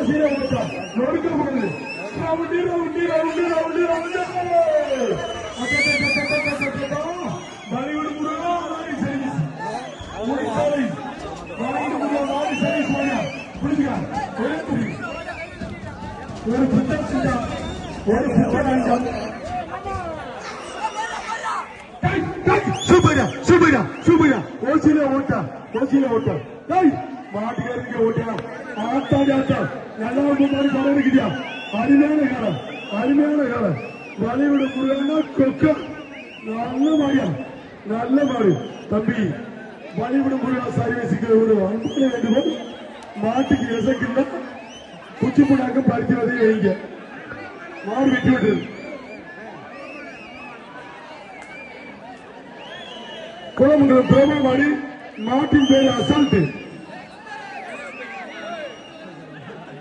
ஓசியில ஓட்டா நொறுக்கப்படுது ரவுண்டி ரவுண்டி ரவுண்டி ரவுண்டி ரவுண்டி பாலிவுட் முருகா ஆரி சர்வீஸ் ஓடி சாலை பாலிவுட் முருகா ஆரி சர்வீஸ் வாயா புரியுதா ஒரு புத்தகத்துல ஒரு புத்தகம் சூப்பரா சூப்பரா சூப்பரா ஓசியில ஓட்டா டேய் மாட்டுக்காரருக்கு ஓட்டா ஆத்தாடியாத்தா நல்லா மாதிரி படம் இருக்குதியா அருமையான காலம் வலிவிட முருகன்னா கொக்க நல்ல மாடு தம்பி வலிவிட முருகா சர்வீஸுக்கு ஒரு அன்பு வேண்டுமோ மாட்டுக்கு எசைக்குன்னா குச்சிப்புடாக்க பறிக்கிறதே வைங்க மாடு விட்டு விட்டு குளமங்கலம் பிரபா மாடி மாட்டின் பேரு அசால்ட்டு